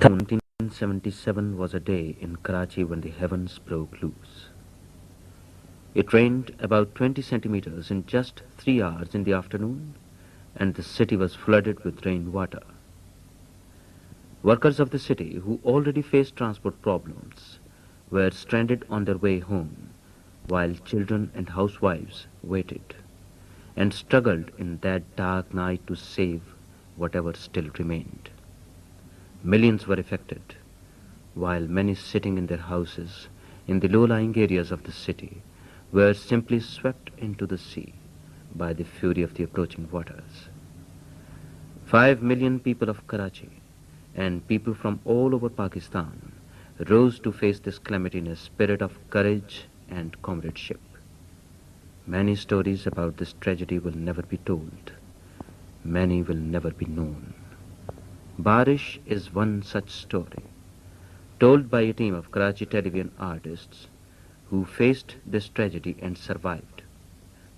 1977 was a day in Karachi when the heavens broke loose. It rained about 20 centimeters in just 3 hours in the afternoon, and the city was flooded with rainwater. Workers of the city, who already faced transport problems, were stranded on their way home, while children and housewives waited and struggled in that dark night to save whatever still remained. Millions were affected, while many sitting in their houses in the low-lying areas of the city were simply swept into the sea by the fury of the approaching waters. 5 million people of Karachi and people from all over Pakistan rose to face this calamity in a spirit of courage and comradeship. Many stories about this tragedy will never be told. Many will never be known. Barish is one such story, told by a team of Karachi television artists who faced this tragedy and survived,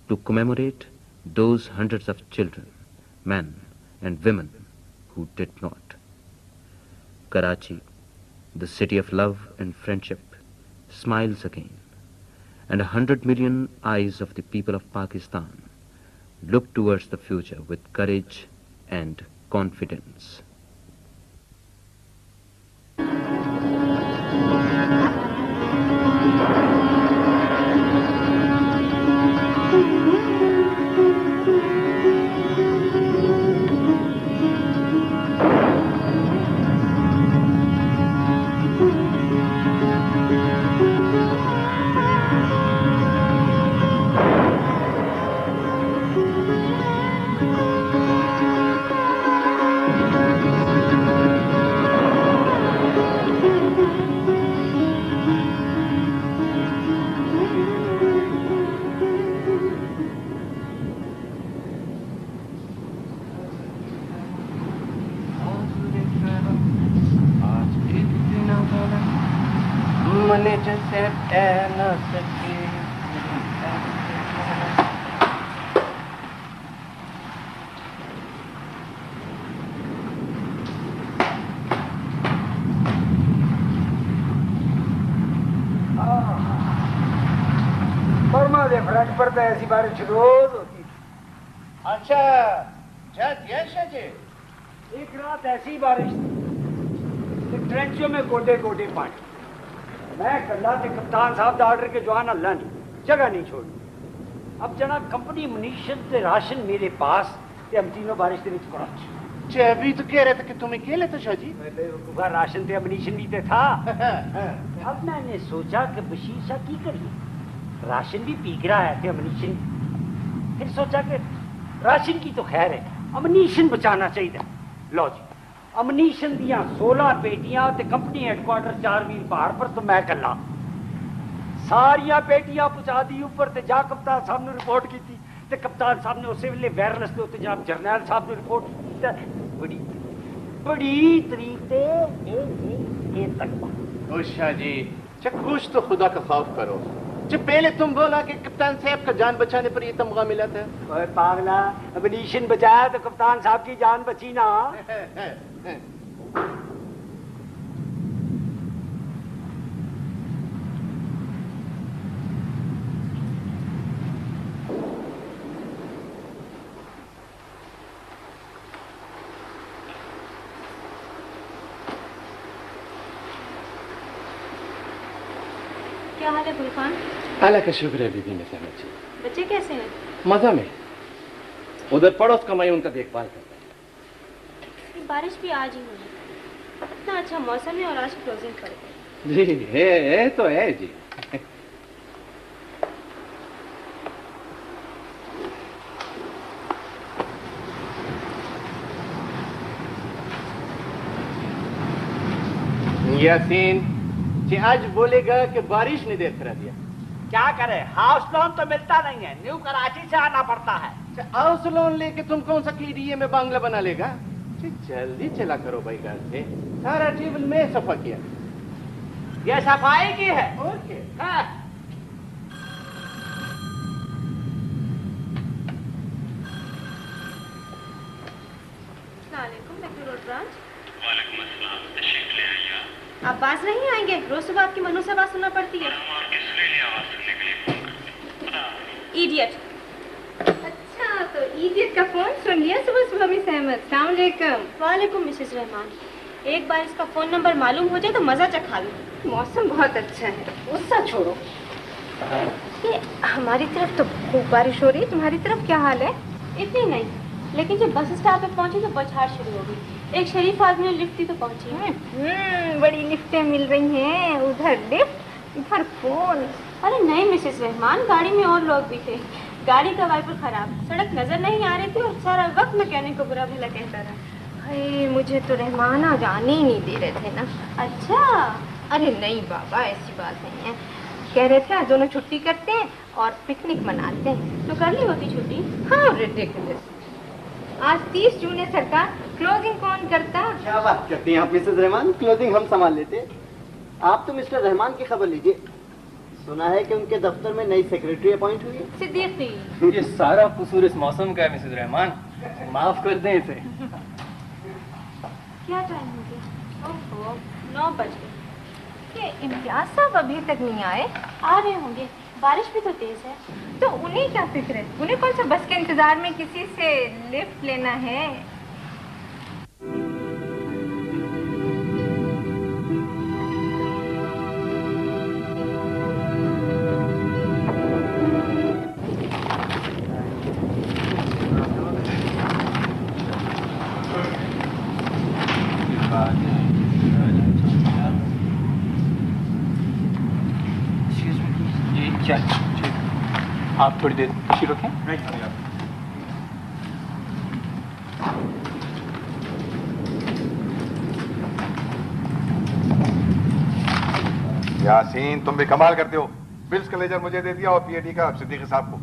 to commemorate those hundreds of children, men and women who did not. Karachi, the city of love and friendship, smiles again, and 100 million eyes of the people of Pakistan look towards the future with courage and confidence. Front पर तो ऐसी बारिश रोज होती थी। अच्छा जी एक रात ऐसी बारिश थी, ट्रेंचों में गोडे गोडे पानी। मैं कल्ला के कप्तान साहब का ऑर्डर के जवान अल्लाह नहीं जगह नहीं छोड़ी। अब जना कंपनी मुनीशन ते राशन मेरे पास ते हम तीनों बारिश के विच पहुंच। अभी तो कह रहे थे कि तुम अकेले तो शाह जी। राशन ते मुनीशन भी तो था। अब मैंने सोचा कि बशीर शाह की करिए, राशन भी पीक रहा है, अमनीशन। फिर सोचा कि राशन की तो खैर है, अमनीशन बचाना चाहिए। लो जी, अमनीशन दिया 16 पेटियां ते कंपनी हेडक्वार्टर 4 मील बाहर पर तो मैं कला सारिया पेटियां पहुंचा दी ऊपर ते जा कप्तान साहब ने रिपोर्ट की थी ते कप्तान साहब ने उस वेले वायरलेस के उत्ते जनाब जरनैल साहब ने रिपोर्ट की। बड़ी बड़ी तरीक ते ए तकबा। ओ शाह जी, कुछ तो खुदा का खौफ करो। जब पहले तुम बोला कि कप्तान साहब का जान बचाने पर ये तमगा मिला था। ओए पागला, अमनीशन बचाया तो कप्तान साहब की जान बची ना। क्या हाल है गुलफान? अल्लाह का शुक्र है बीबी नसीमत जी। बच्चे कैसे हैं? मजा में। उधर पड़ोस का मैं उनका देखभाल करता हूँ। बारिश भी आज ही हुई, इतना अच्छा मौसम है और आज क्लोजिंग पड़ गई। जी है तो है जी। यासीन जी आज बोलेगा कि बारिश ने देर करा दिया। क्या करे, हाउस लोन तो मिलता नहीं है, न्यू कराची से आना पड़ता है। हाउस लोन लेके तुम कौन सा KDA में बांग्ला बना लेगा? जल्दी चला करो भाई घर से। सारा टेबल में सफा किया। ये सफाई की है। ओके। हाँ। अस्सलाम वालेकुम, मैक्रो रोड ब्रांच। वालेकुम अस्सलाम, तशरीफ ले आप बाज नहीं आएंगे? रोज सुबह आपकी मनु से बात सुनना पड़ती है। इडियट। अच्छा, तो इडियट का फोन सुन लिया सुबह सुबह मिस अहमद। अस्सलाम वालेकुम। वालेकुम मिसेस रहमान। एक बार इसका फोन नंबर मालूम हो जाए तो मजा चखा लूं। मौसम बहुत अच्छा है, गुस्सा छोड़ो। ये हमारी तरफ तो खूब बारिश हो रही है, तुम्हारी तरफ क्या हाल है? इतनी नहीं, लेकिन जब बस स्टॉप पे पहुंची तो बौछार शुरू हो गई। एक शरीफ आदमी ने लिफ्ट दी तो पहुंची। बड़ी लिफ्टें मिल रही हैं, उधर लिफ्ट इधर फोन। अरे नहीं मिसेस रहमान, गाड़ी में और लोग भी थे। गाड़ी का वाइपर खराब, सड़क नजर नहीं आ रही थी और सारा वक्त मैकेनिक को बुरा भला कहता रहा। हाय, मुझे तो रहमान आज आने ही नहीं दे रहे थे ना। अच्छा। अरे नहीं बाबा, ऐसी बात नहीं है। कह रहे थे आज दोनों छुट्टी करते हैं और पिकनिक मनाते हैं। तो कर ली होती छुट्टी। हाँ, रिडिकुलस। आज 30 जून है सरकार, क्लोजिंग कौन करता? क्या बात करती हैं आप मिसेस रहमान, क्लोजिंग हम संभाल लेते। आप तो मिस्टर रहमान की खबर लीजिए। सुना है कि उनके दफ्तर में नई सेक्रेटरी अपॉइंट हुई है। सिद्दीकी। ये सारा कसूर इस मौसम का है मिसेस रहमान, माफ कर दें इसे। क्या टाइम हो गया? ओहो, 9 बज गए। ये इम्तियाज साहब अभी तक नहीं आए? आ रहे होंगे, बारिश भी तो तेज है। तो उन्हें क्या फिक्र है? उन्हें कौन सा बस के इंतजार में किसी से लिफ्ट लेना है? क्या? आप थोड़ी देर तशरीफ रखें। यासीन, तुम भी कमाल करते हो। बिल्स का लेजर मुझे दे दिया और पीएडी का सिद्दीकी साहब को।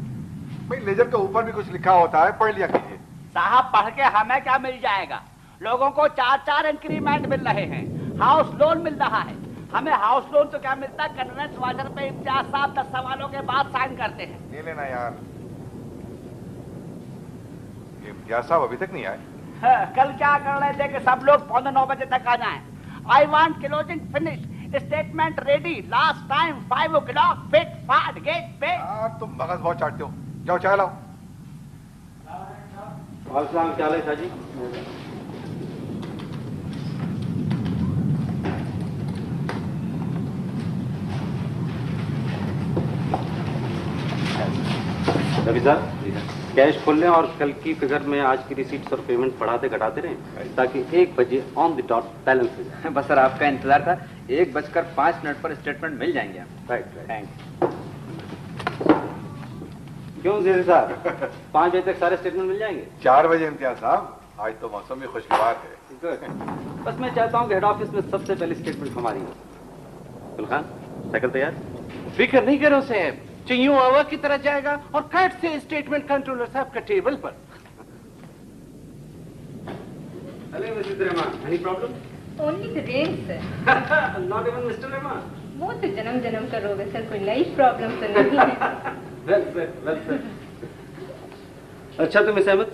भाई लेजर के ऊपर भी कुछ लिखा होता है, पढ़ लिया कीजिए। साहब पढ़ के हमें क्या मिल जाएगा? लोगों को 4-4 इंक्रीमेंट मिल रहे हैं, हाउस लोन मिल रहा है। हमें हाउस लोन तो क्या मिलता है, कन्वेंस वाचर पे इम्तियाज साहब 10 सवालों के बाद साइन करते हैं। ले लेना यार। ये इम्तियाज साहब अभी तक नहीं आए। कल क्या कर रहे थे कि सब लोग 8:45 बजे तक आ जाएं। I want closing finish, statement ready, last time 5 o'clock, fit फाट गेट पे। यार तुम मगज बहुत चाटते हो, जाओ चाय लाओ। वालेकुम, क्या हाल है शाह जी? रवि साहब, कैश खोल लें और कल की फिगर में आज की रिसीट्स और पेमेंट बढ़ाते घटाते रहें ताकि 1 बजे ऑन द डॉट बैलेंस हो जाए। बस सर, आपका इंतजार था। 1:05 पर स्टेटमेंट मिल जाएंगे आप। राइट। थैंक। क्यों जेरी साहब, 5 बजे तक सारे स्टेटमेंट मिल जाएंगे? 4 बजे इम्तियाज साहब, आज तो मौसम भी खुशगवार है। बस मैं चाहता हूँ कि हेड ऑफिस में सबसे पहले स्टेटमेंट हमारी हो। गुलखान, साइकिल तैयार? फिक्र नहीं करो साहब, यूं हवा की तरह जाएगा और कट से स्टेटमेंट कंट्रोलर साहब का टेबल पर। Hello Mrs Rahman, any problem? Only the rain sir. Not even mister Rahman. वो तो जन्म जन्म का रोग है सर, कोई लाइफ प्रॉब्लम तो नहीं है। Well sir. अच्छा तो मिस अहमद,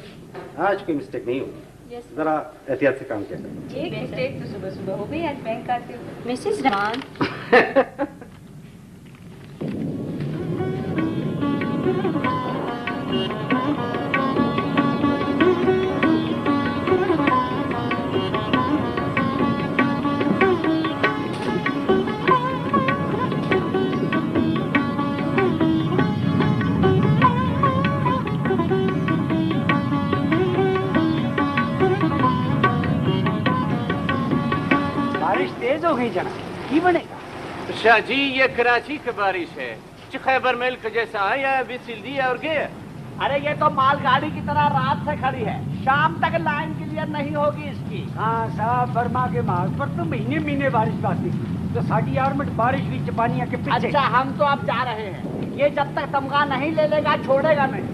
आज कोई मिस्टेक नहीं होगी। यस। जरा एहतियात से काम किया करें। एक मिस्टेक तो सुबह सुबह हो गई, आज बैंक आते हुए। मिसेस रहमान। बारिश तेज हो गई जना, की बनेगा? शाह जी, ये कराची की बारिश है, खैबर मेल के जैसा आया, विसिल दिया और गया। अरे ये तो मालगाड़ी की तरह रात से खड़ी है, शाम तक लाइन क्लियर नहीं होगी इसकी। हाँ साहब, बर्मा के मार्ग पर तो महीने महीने बारिश बाकी, तो साड़ी आर्मेंट बारिश भी चपानिया के पीछे। अच्छा, हम तो अब जा रहे हैं, ये जब तक तमगा नहीं ले लेगा छोड़ेगा नहीं।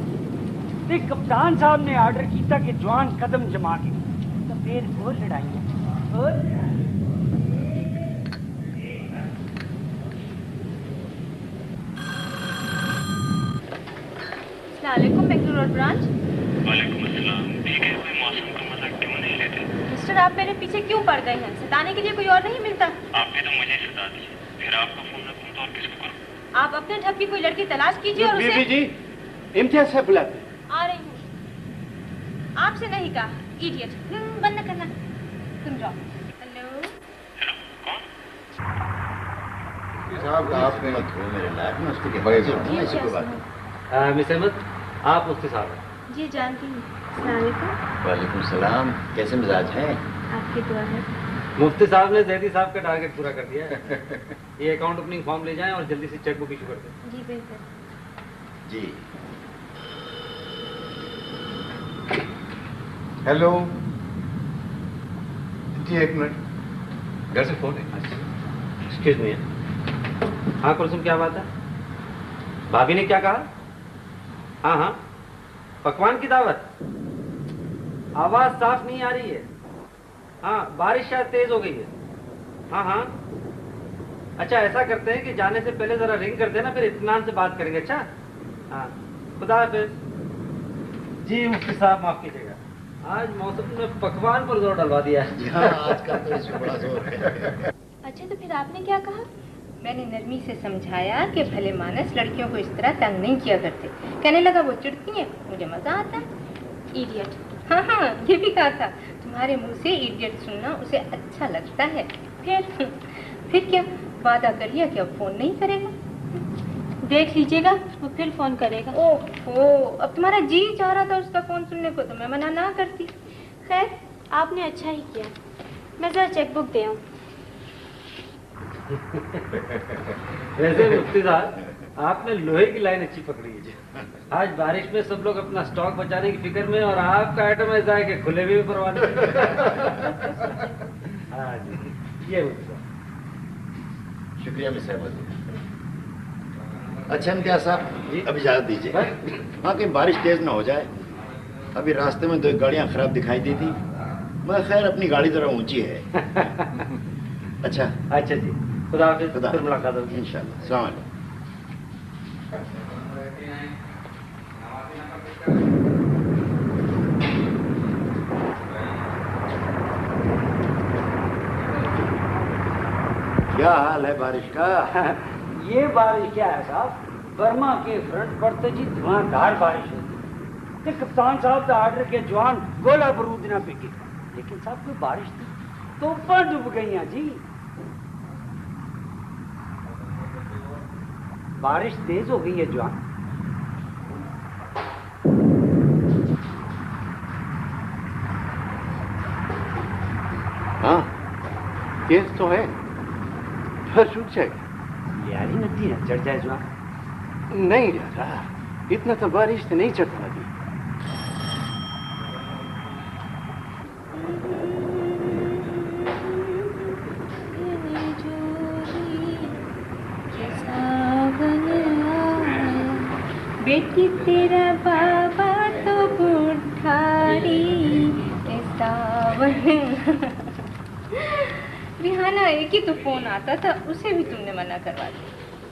देख, कप्तान साहब ने ऑर्डर किया कि जवान कदम जमा के, तो फिर वो लड़ाई और अस्सलामुअलैकुम, बेंगलुरु रोड ब्रांच। वालेकुम अस्सलाम। ठीक है, कोई मौसम का मजा क्यों नहीं लेते? मिस्टर, आप मेरे पीछे पीछे क्यों पड़ गए हैं? सताने के लिए कोई और नहीं मिलता? आप भी तो मुझे सता दी, फिर आपका फोन न करूं तो और किसको करूं? आप अपने ढप की कोई लड़की तलाश कीजिए और उसे... बीबी जी, इम्तियाज साहब बुलाते। आ रही हूँ। आपसे नहीं कहा, इडियट। बंद न करना। तुम जाओ। हेलो। हेलो, कौन? साहब आपने मेरे लायक में उसको मिस अहमद, आप मुफ्ती साहब हैं? जी जानती हूँ। अस्सलाम वालेकुम। वालेकुम सलाम। कैसे मिजाज हैं? आपकी दुआ है। मुफ्ती साहब ने जैदी साहब का टारगेट पूरा कर दिया है। ये अकाउंट ओपनिंग फॉर्म ले जाएं और जल्दी से चेक बुक इशू कर दें। जी बिल्कुल। जी। हेलो जी, एक मिनट, घर से फोन है। Excuse me. हाँ कुलसुम, क्या बात है? भाभी ने क्या कहा? हाँ हाँ, पकवान की दावत। आवाज साफ नहीं आ रही है। हाँ, बारिश शायद तेज हो गई है। हाँ हाँ, अच्छा ऐसा करते हैं कि जाने से पहले जरा रिंग कर देना, फिर इत्मीनान से बात करेंगे। अच्छा हाँ, खुदा हाफिज। जी मुफ्ती साहब माफ कीजिएगा, आज मौसम ने पकवान पर जोर डलवा दिया है। हाँ, आज का तो इसमें बड़ा जोर है। अच्छा तो फिर आपने क्या कहा? मैंने नरमी से समझाया कि भले मानस लड़कियों को इस तरह तंग नहीं किया करते। कहने लगा वो चिढ़ती हैं, मुझे मजा आता है। इडियट। हाँ हाँ, ये भी कहा था, तुम्हारे मुंह से इडियट सुनना उसे अच्छा लगता है। फिर क्या वादा कर लिया कि अब फोन नहीं करेगा? देख लीजिएगा, वो फिर फोन करेगा। ओहो, अब तुम्हारा जी चाह रहा था उसका फोन सुनने को, तो मैं मना ना करती। खैर, आपने अच्छा ही किया। मैं जरा चेकबुक दे आऊं। वैसे मुफ्ती साहब, आपने लोहे की लाइन अच्छी पकड़ी है। आज बारिश में सब लोग अपना स्टॉक बचाने की फिक्र में, और आपका आइटम ऐसा है कि खुले भी परवाह नहीं। हाँ जी, ये मुफ्ती साहब। शुक्रिया मिस अहमद। अच्छा इम्तियाज साहब, अब इजाजत दीजिए। हाँ, कि बारिश तेज ना हो जाए। अभी रास्ते में 2 गाड़ियां खराब दिखाई दी थी, मगर खैर अपनी गाड़ी जरा ऊंची है। अच्छा अच्छा जी, खुदा हाफिज, फिर मुलाकात होगी इंशाल्लाह। अस्सलाम वालेकुम। क्या हाल है बारिश का? ये बारिश क्या है साहब, बर्मा के फ्रंट पर तो जी धुआंधार बारिश होती है। कप्तान साहब का ऑर्डर के जवान गोला बारूद ना फेंके, लेकिन साहब कोई बारिश थी तो डूब गई हैं जी। बारिश तेज हो गई है जवान। हाँ, तेज तो है, फिर छूट जाएगा। यारी नदी है, चढ़ जाए जवान। नहीं यारा, इतना तो बारिश से नहीं चढ़ पाती। बेटी तेरा बाबा तो बुढ़ारी रिहाना, एक ही तो फोन आता था, उसे भी तुमने मना करवा दिया।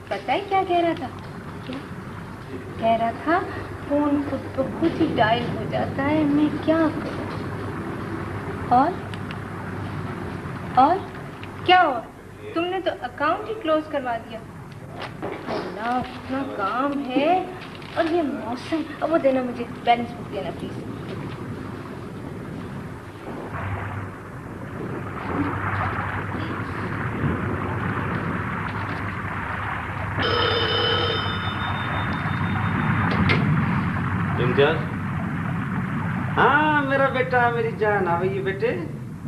पता है क्या कह रहा था? कह रहा था फोन खुद ब खुद ही डायल हो जाता है, मैं क्या करूं? और क्या? और तुमने तो अकाउंट ही क्लोज करवा दिया। अल्लाह, इतना काम है, और ये मौसम। अब वो देना मुझे, बैलेंस बुक देना प्लीज। इम्तियाज, हाँ मेरा बेटा, मेरी जान, आ गई बेटे।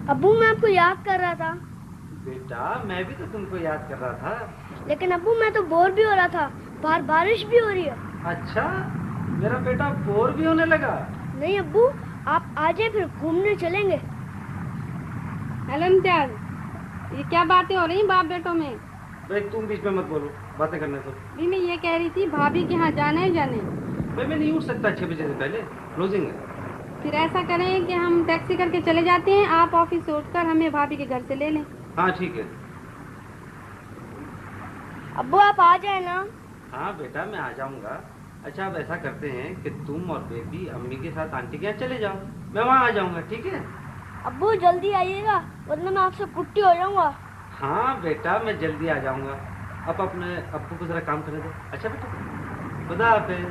अब्बू मैं आपको याद कर रहा था। बेटा मैं भी तो तुमको याद कर रहा था। लेकिन अब्बू मैं तो बोर भी हो रहा था, बाहर बारिश भी हो रही है। अच्छा, मेरा बेटा बोर भी होने लगा? नहीं अब्बू, आप आ जाए, फिर घूमने चलेंगे। हेलो इम्तियाज, ये क्या बातें हो रही बाप बेटों में? भाई तुम बीच में मत बोलो, बातें करने दो। भी मैं ये कह रही थी, भाभी के यहाँ जाना है जाने? भाई मैं नहीं उठ सकता 6 बजे से पहले, क्लोजिंग है। फिर ऐसा करें कि हम टैक्सी करके चले जाते हैं, आप ऑफिस से उठकर हमें भाभी के घर से ले लें। हाँ ठीक है। अब्बू आप आ जाए ना। हाँ बेटा मैं आ जाऊंगा। अच्छा अब ऐसा करते हैं कि तुम और बेबी अम्मी के साथ आंटी के यहाँ चले जाओ, मैं वहाँ आ जाऊंगा, ठीक है? अब्बू जल्दी आइएगा वरना मैं आपसे कुट्टी हो जाऊंगा। हाँ बेटा मैं जल्दी आ जाऊंगा। अब अपने अब्बू को जरा काम करने दो। अच्छा बेटा, खुदा हाफिज।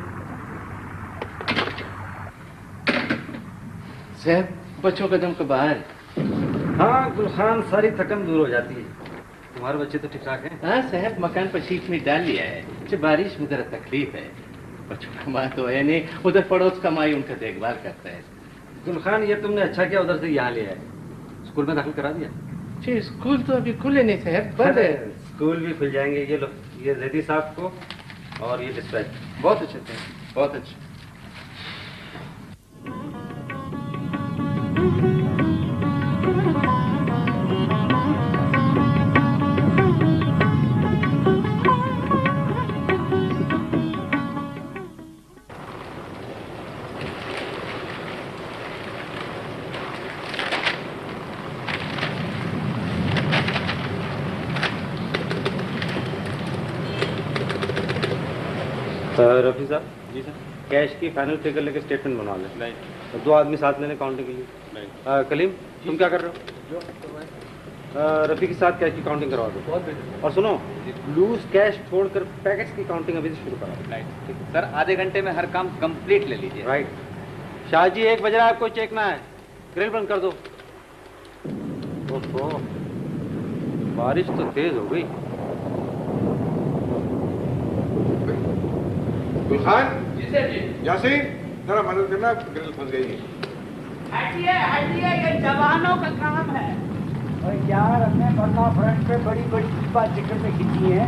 साहब बच्चों का दम के बाहर। हाँ गुलखान, सारी थकन दूर हो जाती है। तुम्हारे बच्चे तो ठीक ठाक हैं? हाँ साहब, मकान पर शीट में डाल लिया है। अच्छा बारिश में जरा तकलीफ है। बच्चों का माँ तो है नहीं, उधर पड़ोस का माई उनका देखभाल करता है। गुलखान ये तुमने अच्छा किया उधर से यहाँ ले आए। स्कूल में दाखिल करा दिया? जी स्कूल तो अभी खुले नहीं साहब, बंद है। स्कूल भी खुल जाएंगे। ये लो, ये जैदी साहब को और ये डिस्पैच। बहुत अच्छे थे, बहुत अच्छे। रफी साहब जी सर, कैश की फाइनल फिगर लेके स्टेटमेंट बनवा लें। नहीं, तो 2 आदमी साथ लेने काउंटिंग के लिए। नहीं। कलीम तुम क्या कर रहे हो? रफी के साथ कैश की काउंटिंग करवा दो। बहुत बेहतर। और सुनो, लूज कैश छोड़कर पैकेट्स की काउंटिंग अभी से शुरू कराओ। राइट ठीक है सर, आधे घंटे में हर काम कंप्लीट ले लीजिए। राइट। शाह जी 1 बज रहा है, आपको चेकना है। ग्रिल बंद कर दो। ओहो, बारिश तो तेज हो गई। गुलखान जी सर जी। यासीन जरा मदद करना, ग्रिल फंस गई है। हटिए हटिए, ये जवानों का काम है। और यार हमने बर्मा फ्रंट पे बड़ी बड़ी बात जिक्र में खींची है।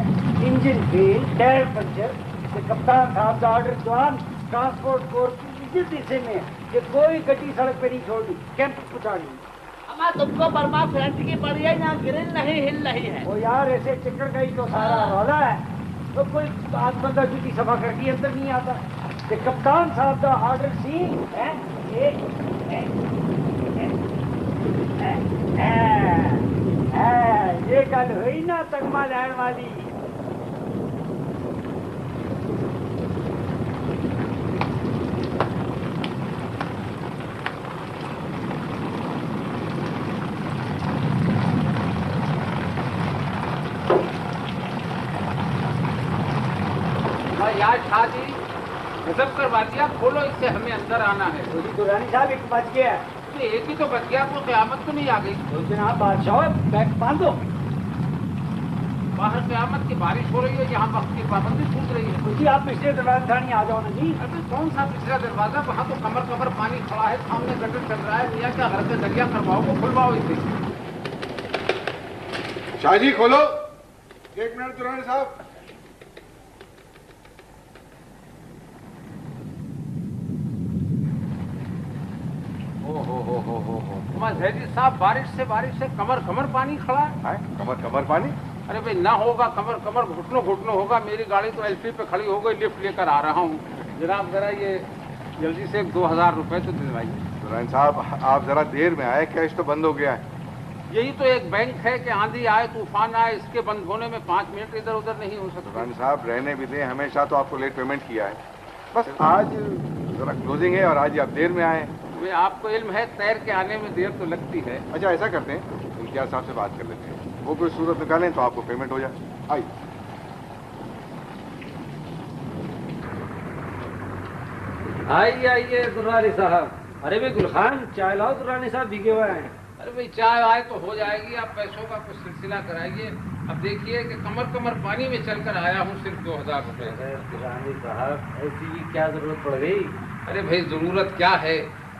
Engine fail, tyre puncture. तो कप्तान साहब का ऑर्डर जवान ट्रांसपोर्ट कोर्स की इस दिशा में कि कोई गड्डी सड़क पे नहीं छोड़ी, कैंप पहुंचा दी। हमारा तुमको बर्मा फ्रंट की पड़ी है, यहाँ ग्रिल नहीं हिल रही है। वो यार ऐसे चक्कर का ही तो सारा रौला है। तो कोई आध बंदा जूती सफा करके अंदर नहीं आता। कि कप्तान साहब का ऑर्डर सी है ये गल हुई ना तगमा लैन वाली। यार शाह जी गजब करवा दिया, खोलो इससे हमें अंदर आना है। तो रानी साहब एक बच गया। तो एक ही तो बच गया, कोई क़यामत तो नहीं आ गई? तो जनाब बादशाह बैग बांधो। बाहर क़यामत की बारिश हो रही है, यहाँ वक्त की पाबंदी छूट रही है। जी आप पिछले दरवाजे थानी आ जाओ ना जी। अरे कौन सा पिछला दरवाजा, वहाँ तो कमर कमर पानी खड़ा है, सामने गटर चल रहा है। भैया क्या घर के दरिया करवाओ को खुलवाओ इसे। शाह जी खोलो। 1 मिनट दुरानी साहब। जैदी साहब बारिश से कमर कमर पानी खड़ा है। कमर कमर पानी? अरे भाई ना होगा कमर कमर, घुटनों घुटनों होगा। मेरी गाड़ी तो एलपी पे खड़ी हो गई, लिफ्ट लेकर आ रहा हूँ। जनाब जरा ये जल्दी से 2000 रुपए तो दिलवाइए। दुरानी साहब आप जरा देर में आए, कैश तो बंद हो गया है। यही तो एक बैंक है कि आंधी आए तूफान आए, इसके बंद होने में 5 मिनट इधर उधर नहीं हो सकता। दुरानी साहब रहने भी दें, हमेशा तो आपको लेट पेमेंट किया है। बस आज जरा क्लोजिंग है और आज ही आप देर में आए। वे आपको इल्म है तैर के आने में देर तो लगती है। अच्छा ऐसा करते हैं, इम्तियाज साहब से बात कर लेते हैं, वो कोई सूरत निकालें तो आपको पेमेंट हो जाए। आइए। आइए आइए दुरानी साहब। अरे भाई गुलखान चाय लाओ, दुरानी साहब भीगे हुए हैं। अरे भाई चाय आए तो हो जाएगी, आप पैसों का कुछ सिलसिला कराइए। अब देखिए कि कमर कमर पानी में चलकर आया हूँ सिर्फ 2000 रुपए। दुरानी साहब ऐसी भी क्या जरूरत पड़ गई? अरे भाई जरूरत क्या है,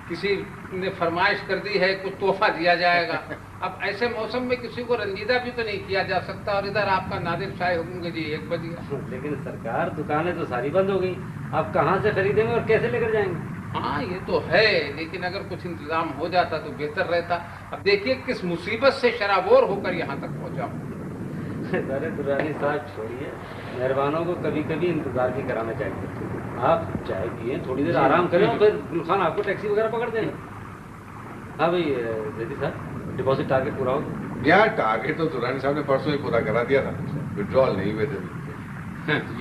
किसी ने फरमाइश कर दी है, कुछ तोहफा दिया जाएगा। अब ऐसे मौसम में किसी को रंजीदा भी तो नहीं किया जा सकता। और इधर आपका नादिर शाही हुक्म के जी 1 बज गया। लेकिन सरकार दुकानें तो सारी बंद हो गई, आप कहाँ से खरीदेंगे और कैसे लेकर जाएंगे? हाँ ये तो है, लेकिन अगर कुछ इंतजाम हो जाता तो बेहतर रहता। अब देखिए किस मुसीबत से शराबोर होकर यहाँ तक पहुँचा हूँ। अरे दुरानी साहब छोड़िए, मेहरबानों को कभी कभी इंतजार भी कराना चाहिए। आप चाय पिए, थोड़ी देर आराम करें और फिर गुलखान आपको टैक्सी वगैरह पकड़ देंगे। हाँ भाई जैदी साहब, डिपॉजिट टारगेट पूरा हो गया? यार टारगेट तो दुरानी साहब ने परसों ही पूरा करा दिया था, विड्रॉल नहीं हुए थे।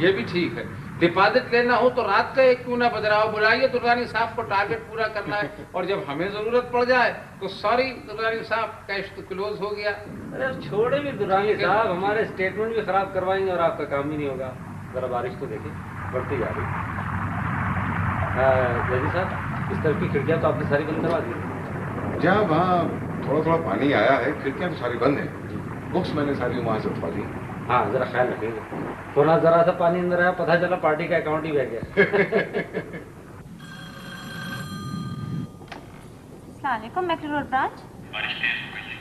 ये भी ठीक है, डिपॉजिट लेना हो तो रात का एक क्यों ना बज रहा हो, बुलाइए दुर्रानी साहब को, टारगेट पूरा करना है। और जब हमें जरूरत पड़ जाए तो सॉरी दुर्रानी साहब, कैश तो क्लोज हो गया। अरे छोड़े भी दुर्रानी साहब, हमारे स्टेटमेंट भी खराब करवाएंगे और आपका काम ही नहीं होगा। जरा बारिश तो देखिए, बढ़ती जा रही। जल्दी साहब, इस तरफ की खिड़कियां तो आपने सारी बंद करवा दी। जहाँ वहाँ थोड़ा थोड़ा पानी आया है, खिड़कियाँ तो सारी बंद हैं। बुक्स मैंने सारी वहाँ से उठवा दी। हाँ, जरा ख्याल रखेंगे, थोड़ा जरा सा पानी अंदर आया, पता चला पार्टी का अकाउंट ही बह गया। अस्सलामुअलैकुम मैक्लोर ब्रांच। बारिश तेज हो गई है,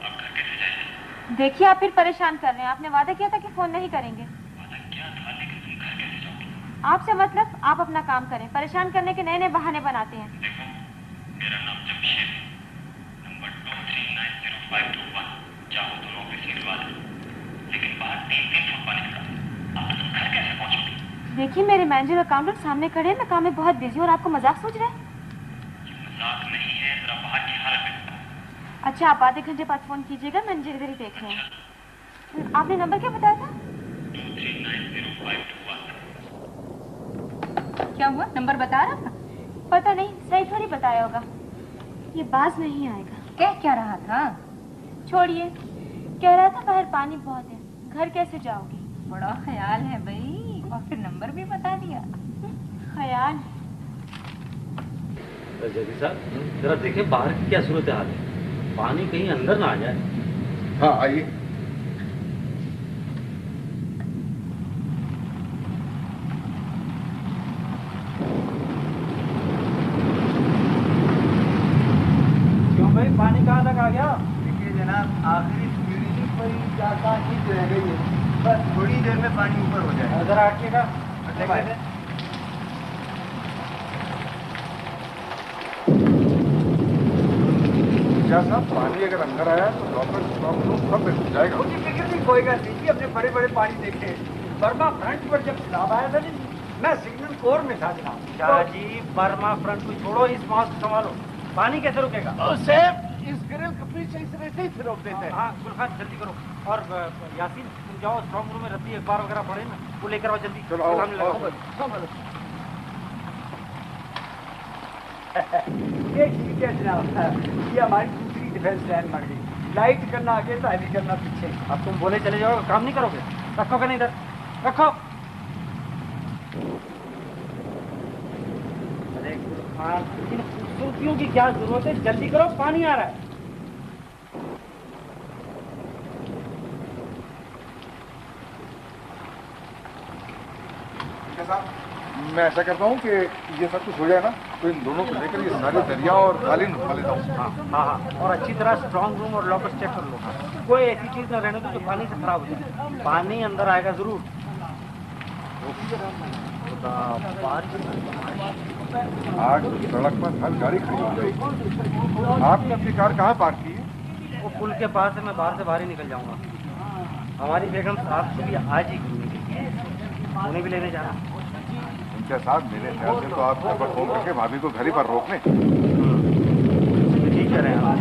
आप घर कैसे जाएंगे? देखिए आप फिर परेशान कर रहे हैं, आपने वादा किया था कि फोन नहीं करेंगे। वादा क्या था, लेकिन तुम घर कैसे जाओगे? आपसे मतलब आप अपना काम करें, परेशान करने के नए नए बहाने बनाते हैं। देखो, मेरा नाम जमशेद है, नंबर 23905221, चाहो तो ऑफिस निकलवा दो, लेकिन बाहर 3 फुट पानी खड़ा है, अब तुम घर कैसे पहुंचोगे? देखिए मेरे मैनेजर अकाउंटेंट सामने खड़े हैं, मैं काम में बहुत बिजी हूँ और आपको मजाक सोच रहे हैं। ये मजाक नहीं है, जरा बाहर की हालत है। अच्छा, आप आधे घंटे बाद फोन कीजिएगा, मैनेजर इधर ही देख रहे हैं। आपने नंबर क्या बताया था? 23905221। क्या हुआ, नंबर बता रहा था? पता नहीं, सही थोड़ी बताया होगा, ये बाज नहीं आएगा। कह क्या रहा था? छोड़िए, कह रहा था बाहर पानी बहुत है, घर कैसे जाओगी। बड़ा ख्याल है भाई, और फिर नंबर भी बता दिया। ख्याल। जल्दी साहब, जरा देखिए बाहर की क्या सूरत हाल है, पानी कहीं अंदर ना आ जाए। हाँ आइए। क्यों भाई, पानी कहाँ तक आ गया? देखिए जनाब, आखिरी सीढ़ी पर ही 4-5 इंच रह गई है, बस थोड़ी देर में पानी ऊपर हो जाएगा। जरा हटिएगा। क्या साहब, पानी अगर अंदर आया तो लॉकर स्टॉक रूम सब में घुस जाएगा। उसकी फिक्र नहीं, कोई बात नहीं, अपने बड़े बड़े पानी देखे। बर्मा फ्रंट पर जब खिलाफ आया था नहीं, मैं सिग्नल कोर में था जनाब। शाह जी, बर्मा फ्रंट को छोड़ो, इस मास को संभालो, पानी कैसे रुकेगा? इस ग्रिल के पीछे इस रेते ही से रोक देते हैं। हाँ गुलखान, जल्दी करो। और यासीन, तुम जाओ स्ट्रॉन्ग रूम में रद्दी अखबार वगैरह पड़े ना, वो लेकर आओ जल्दी। चलो आओ, सामने लगाओ। ये ठीक है जनाब, ये हमारी दूसरी डिफेंस लाइन बन गई। लाइट करना आगे, ताली करना पीछे। अब तुम बोले चले जाओ, काम नहीं करोगे? रखोगे नहीं इधर, रखो। अरे गुलखान, इन खूबसूरतियों की क्या जरूरत है, जल्दी करो, पानी आ रहा है। साहब, मैं ऐसा करता हूँ कि ये सब कुछ हो जाए ना, तो इन दोनों को लेकर ये सारे दरिया और कालीन उठा लेता हूँ। हाँ हाँ, और अच्छी तरह स्ट्रॉन्ग रूम और लॉकर्स चेक कर लो, कोई ऐसी चीज ना रहने दो जो पानी से खराब हो जाए। पानी अंदर आएगा जरूर। आज सड़क पर हर गाड़ी खड़ी हो जाएगी। आपने अपनी कार कहाँ पार्क की है? वो पुल के पास है, मैं बाहर से बाहर ही निकल जाऊंगा। हमारी बेगम साहब से भी आज ही घूमेंगे, उन्हें भी लेने जाना। उनके साथ मेरे ख्याल से तो आप पर फोन करके भाभी को घर ही पर रोक लें। ठीक कह रहे हैं आप।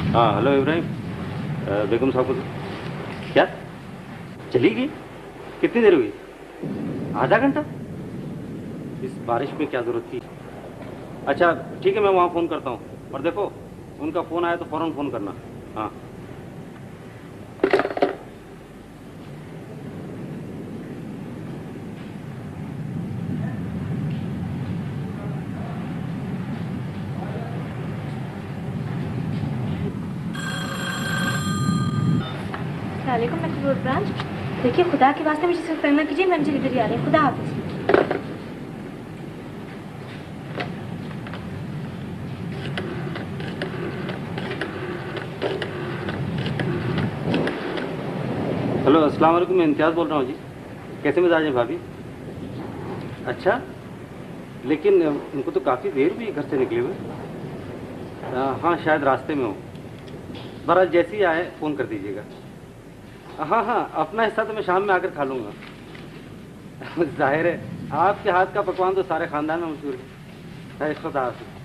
हाँ हेलो इब्राहिम, बेगम साहब को क्या चली गई? कितनी देर हुई? आधा घंटा? इस बारिश में क्या जरूरत थी? अच्छा ठीक है, मैं वहाँ फ़ोन करता हूँ। और देखो, उनका फ़ोन आया तो फ़ौरन फ़ोन करना। हाँ अस्सलामुअलैकुम मैक्लोर ब्रांच। देखिए खुदा के वास्ते मुझे सिर्फ करना कीजिए, मैनेजर इधर ही आ रहे हैं। खुदा हाफिज़। हेलो, अस्सलाम वालेकुम, मैं इम्तियाज़ बोल रहा हूँ जी। कैसे मिजाज है भाभी? अच्छा, लेकिन उनको तो काफ़ी देर हुई घर से निकले हुए। हाँ, शायद रास्ते में हो। बहरहाल जैसे ही आए फ़ोन कर दीजिएगा। हाँ हाँ, अपना हिस्सा तो मैं शाम में आकर खा लूँगा। जाहिर है आपके हाथ का पकवान तो सारे ख़ानदान में मशहूर है। खुदा हाफ़िज़।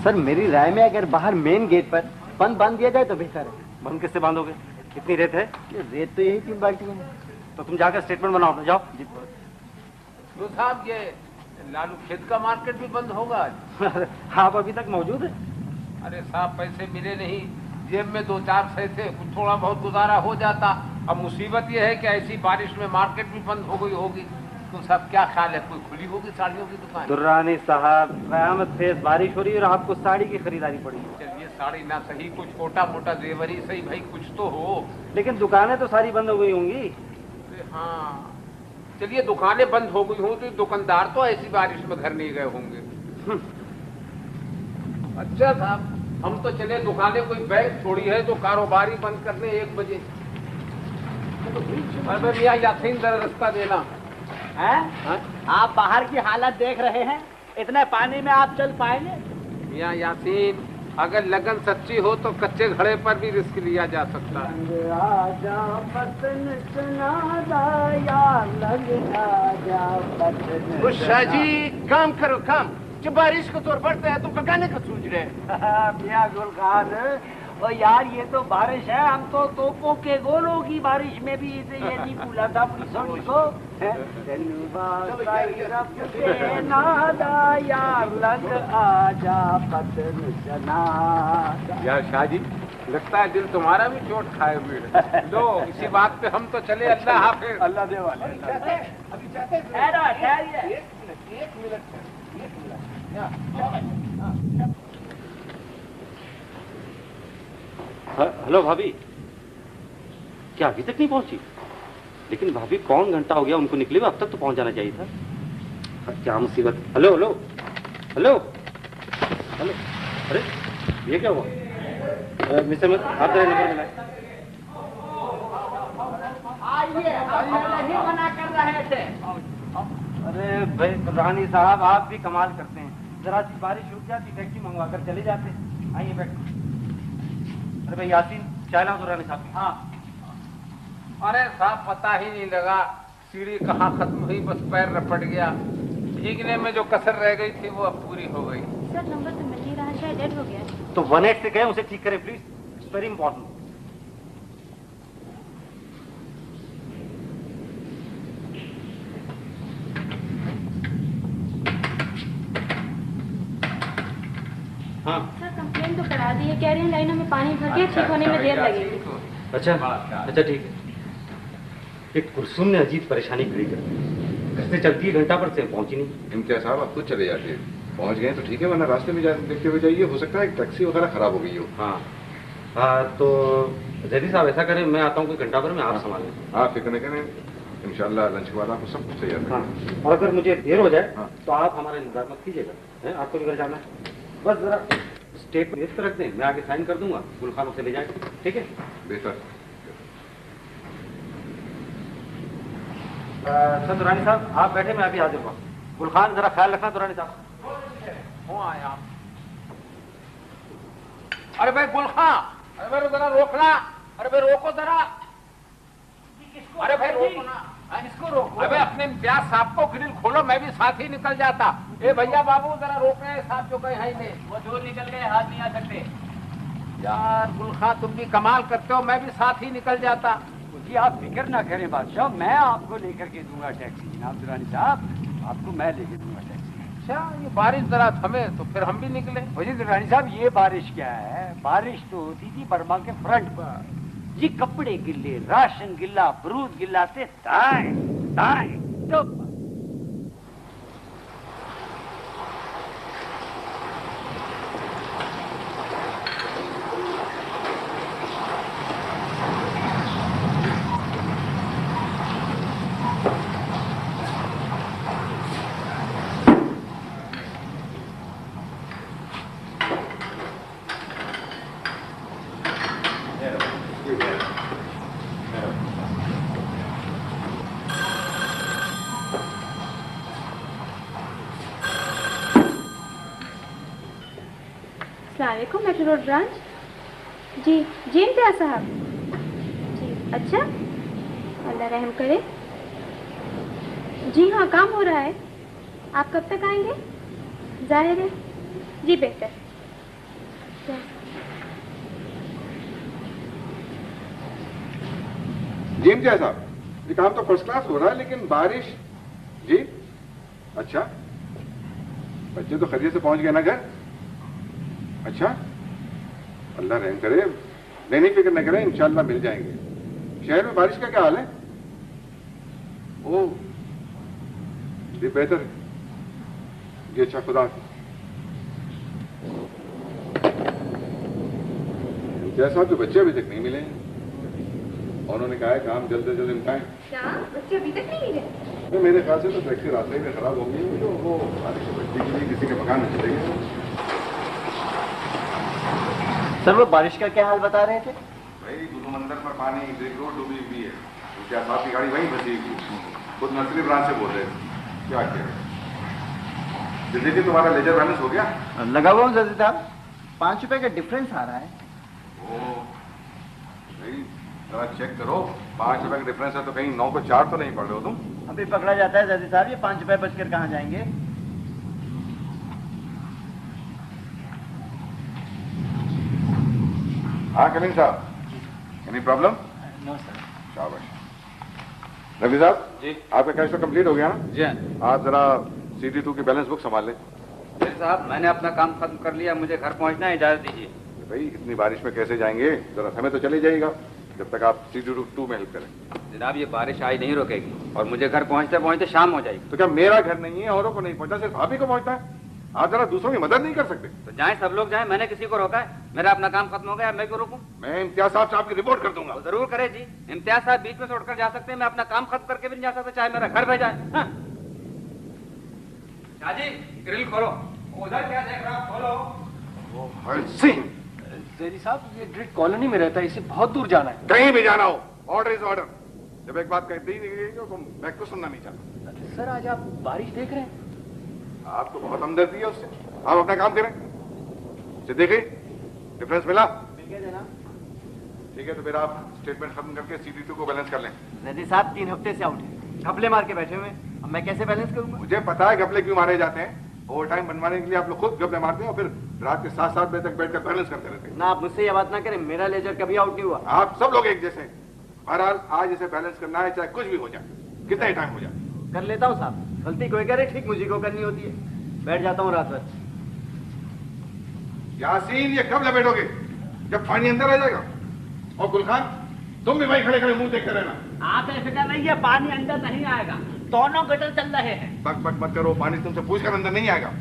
सर मेरी राय में अगर बाहर मेन गेट पर बंद बांध दिया जाए तो बेहतर है। बंद किससे बांधोगे? कितनी रेत है? रेत तो यही 3 बाल्टियों में। तो तुम जाकर स्टेटमेंट बनाओ अपना, जाओ। तो साहब ये लालू खेत का मार्केट भी बंद होगा आज? आप अभी तक मौजूद है? अरे साहब पैसे मिले नहीं, जेब में 2-4 सै थे, कुछ थोड़ा बहुत गुजारा हो जाता। अब मुसीबत ये है कि ऐसी बारिश में मार्केट भी बंद हो गई होगी। तो साहब क्या ख्याल है, कोई खुली होगी साड़ियों की दुकान? दुर्रानी साहब, कयामत फेस बारिश हो रही है और आपको साड़ी की खरीदारी पड़ी है। चलिए साड़ी ना सही, कुछ छोटा मोटा जेवरी सही भाई, कुछ तो हो। लेकिन दुकानें तो सारी बंद हो गई होंगी। हाँ चलिए, दुकानें बंद हो गई हों तो दुकानदार तो ऐसी बारिश में घर नहीं गए होंगे। अच्छा साहब, हम तो चले दुकानें, कोई बैंक थोड़ी है तो कारोबारी बंद करने 1 बजे। अरे मियाँ यासीन जरा रास्ता देना है? आप बाहर की हालत देख रहे हैं, इतने पानी में आप चल पाएंगे? मियाँ यासीन, अगर लगन सच्ची हो तो कच्चे घड़े पर भी रिस्क लिया जा सकता है। शाह जी काम करो काम, जब बारिश को तौर पड़ता है तो पकाने का सूझ रहे हैं। मियाँ गुल खान, और यार ये तो बारिश है, हम तो तोपों के गोलों की बारिश में भी इसे ये नहीं भूला था अपनी सोनी को। यार शाह जी, लगता है दिल तुम्हारा भी चोट खाए हुए है। लो इसी बात पे हम तो चले। अल्लाह हाफिज। अल्लाह दे वाले। एक मिनट। हेलो भाभी, क्या अभी तक नहीं पहुंची? लेकिन भाभी पौन घंटा हो गया उनको निकले हुए, अब तक तो पहुंच जाना चाहिए था। क्या मुसीबत। हेलो हेलो हेलो हेलो, अरे ये क्या हुआ? मिस्टर मत आप जरा नंबर मिलाए। नहीं मना कर रहे थे। अरे भाई रानी साहब, आप भी कमाल करते हैं। जरा सी बारिश रुक जाती, टैक्सी मंगवा कर चले जाते। आइए बैठो। अरे भाई यासीन, चाय लाओ तो रानी साहब। हाँ। अरे साहब पता ही नहीं लगा सीढ़ी कहाँ खत्म हुई, बस पैर रपट गया। भीगने में जो कसर रह गई थी वो अब पूरी हो गई। सर नंबर तो मिल नहीं रहा, शायद डेड हो गया। तो 18 से गए, उसे ठीक करें प्लीज, इट्स वेरी इंपॉर्टेंट। हाँ सर कंप्लेन तो करा दी है, कह रहे हैं लाइनों में पानी भर गया, ठीक होने में देर लगेगी। अच्छा ठीक है। एक कुरसुम ने अजीब परेशानी खड़ी कर दी। घर से चलती है, घंटा पर से पहुंची नहीं। इम्तियाज साहब, आप खुद चले जाते, पहुंच गए तो ठीक है, वरना रास्ते में देखते हुए जाइए, हो सकता है टैक्सी वगैरह खराब हो गई हो। हाँ तो जैदी साहब ऐसा करें, मैं आता हूँ कोई घंटा भर में, आप संभालें। हाँ फिक्र नहीं करें, इंशाल्लाह लंच के बाद आपको सब कुछ तैयार हाँ। और अगर मुझे देर हो जाए तो आप हमारा इंतजार मत कीजिएगा, आपको भी घर जाना है। बस जरा स्टेट मेज पर रख दें, मैं आगे साइन कर दूंगा, गुलखान उसे ले जाए। ठीक है, बेहतर। अच्छा दुरानी साहब आप बैठे, मैं अभी हाजिर हुआ। गुलखान जरा ख्याल रखना दुरानी साहब। आया। अरे भाई गुलखान, अरे भाई जरा रोकना, अरे भाई रोको जरा। अरे भाई रोको ना, किसको रोको? अरे अपने इम्तियाज साहब को ग्रिल खोलो, मैं भी साथ ही निकल जाता। ए भैया बाबू जरा रोक रहे हैं साहब, जो कहीं है ही नहीं, वो दूर निकल गए, हाथ नहीं आ सकते। यार गुलखान तुम भी कमाल करते हो, मैं भी साथ ही निकल जाता। जी आप फिक्र ना करें बादशाह, मैं आपको लेकर के दूंगा टैक्सी। जनाब दुरानी साहब, आपको मैं लेके दूंगा टैक्सी। अच्छा ये बारिश जरा थमे तो फिर हम भी निकले। जी दुरानी साहब, ये बारिश क्या है? बारिश तो होती थी बर्मा के फ्रंट पर। जी कपड़े गिल्ले, राशन गिल्ला, बरूद गिल्ला से दाएं दाएं तो अस्सलाम वालेकुम, मेट्रो रोड ब्रांच। जी जी इम्तियाज साहब जी। अच्छा, अल्लाह रहम करे। जी हाँ, काम हो रहा है। आप कब तक आएंगे? जाहिर है। जी बेहतर। जी इम्तियाज साहब, ये काम तो फर्स्ट क्लास हो रहा है, लेकिन बारिश। जी अच्छा, बच्चे तो खैरियत से पहुंच गए ना घर? अच्छा, अल्लाह रहम करे। नहीं फिक्र न करें, इंशाल्लाह मिल जाएंगे। शहर में बारिश का क्या हाल है? ओह जी बेहतर है जी। अच्छा, खुदा इम्तियाज साहब के बच्चे अभी तक नहीं मिले हैं और उन्होंने कहा है काम जल्द से जल्द निपटाएं। क्या बच्चे अभी तक नहीं गए? तो मेरे ख्याल से तो टैक्सी रास्ते में खराब हो गई, तो वो बारिश से बचने के लिए किसी के मकान में चले गए। सर वो बारिश का क्या हाल बता रहे थे? भाई समंदर पर पानी, एक रोड डूबी हुई है, क्या साथ की गाड़ी वहीं फंसी हुई। खुद नर्सरी ब्रांच से बोल रहे थे। क्या किया जल्दी जी, तुम्हारा लेजर बैलेंस हो गया? लगा हुआ हूँ जल्दी साहब, 5 रुपए का डिफरेंस आ रहा है। ओ भाई जरा चेक करो, 5 रुपए का डिफरेंस है तो कहीं 9 को 4 तो नहीं पड़ रहे हो तुम? अभी पकड़ा जाता है जल्दी साहब, ये 5 रुपए बचकर कहाँ जाएंगे? हाँ कलीम साहब, एनी प्रॉब्लम? No sir. शाबाश। रवि साहब जी, आपका कैश तो कंप्लीट हो गया ना? जी आप जरा CD2 की बैलेंस बुक संभाल लें। जी साहब, मैंने अपना काम खत्म कर लिया, मुझे घर पहुंचना है, इजाजत दीजिए। भाई इतनी बारिश में कैसे जाएंगे? जरा समय तो चले जाएगा जब तक आप CD2 में हेल्प करें। जनाब ये बारिश आज नहीं रुकेगी और मुझे घर पहुंचते पहुंचते शाम हो जाएगी। तो क्या मेरा घर नहीं है, औरों को नहीं पहुंचा, सिर्फ आप ही को पहुंचना है? आप जरा दूसरों की मदद नहीं कर सकते? तो जाएं, सब लोग जाएं, मैंने किसी को रोका है? मेरा अपना काम खत्म हो गया, मैं क्यों रुकूं? मैं इम्तियाज साहब से आपकी रिपोर्ट कर दूंगा। तो जरूर करे जी, इम्तियाज साहब बीच में से उठकर जा सकते हैं, मैं अपना काम खत्म करके भी नहीं जा सकता, चाहे मेरा घर भेजा है। शाहजी ग्रिल खोलो, उधर क्या देख रहा, खोलो। जैदी साहब ये ग्रिड कॉलोनी में रहता है, इसे बहुत दूर जाना है। कहीं भी जाना हो, ऑर्डर इज ऑर्डर। जब एक बात कहते ही नहीं तो मैं कुछ सुनना नहीं चाहता। सर आज आप बारिश देख रहे हैं? आपको बहुत हमदर्दी है उससे, आप अपना काम करें। सिद्दीकी डिफरेंस मिला? मिल गया जनाब। ठीक है, तो फिर आप स्टेटमेंट खत्म करके CD2 को बैलेंस कर लें। जैदी साहब 3 हफ्ते से आउट है, घपले मार के बैठे हुए हैं, अब मैं कैसे बैलेंस करूंगा? मुझे पता है घपले क्यों मारे जाते हैं। ओवर टाइम बनवाने के लिए आप लोग खुद घपले मारते हैं और फिर रात के 7-7 बजे तक बैठकर बैलेंस करते रहते हैं। ना आप मुझसे ये बात ना करें, मेरा लेजर कभी आउट नहीं हुआ। आप सब लोग एक जैसे हैं। बहरहाल आज इसे बैलेंस करना है, चाहे कुछ भी हो जाए, कितना ही टाइम हो जाए। कर लेता हूँ साहब, गलती कोई करे ठीक मुझे को करनी होती है। बैठ जाता हूँ रात भर। यासीन ये कब लपेटोगे? जब पानी अंदर आ जाएगा। और गुलखान तुम भी वहीं खड़े खड़े मुंह देखते रहना। आप फिक्र नहीं है, पानी अंदर नहीं आएगा, दोनों गटर चल रहे हैं। बक बक मत करो, पानी तुमसे पूछकर अंदर नहीं आएगा।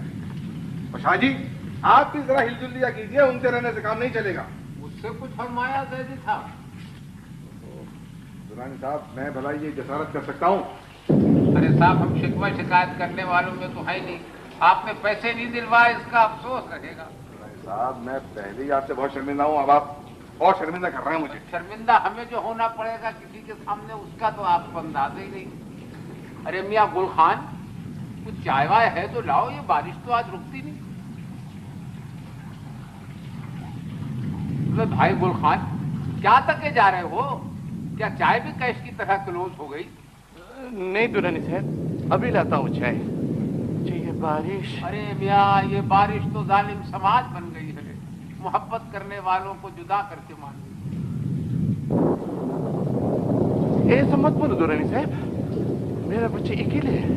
और शाहजी आप भी जरा हिलजुल लिया कीजिए, उनसे रहने से काम नहीं चलेगा। मुझसे कुछ फरमाया जैदी साहब? दुरानी साहब मैं भला ये जसारत कर सकता हूँ? अरे साहब हम शिकवा शिकायत करने वालों में तो है नहीं, आपने पैसे नहीं दिलवाए इसका अफसोस रहेगा। साहब मैं पहले ही आपसे बहुत शर्मिंदा हूँ, अब आप और शर्मिंदा कर रहे हैं मुझे। शर्मिंदा हमें जो होना पड़ेगा किसी के सामने, उसका तो आपको अंदाजा ही नहीं। अरे मियाँ गुल खान कुछ चाय वाय है तो लाओ, ये बारिश तो आज रुकती नहीं। अरे भाई गुल खान क्या तके जा रहे हो? क्या चाय भी कैश की तरह क्लोज हो गई? नहीं दुरानी साहब, अभी लाता हूँ चाय। ये बारिश। अरे मियाँ ये बारिश तो जालिम समाज बन गई है, मोहब्बत करने वालों को जुदा करके मार दी। ऐसा मत बोलो दुरानी साहब, मेरा बच्चे अकेले है।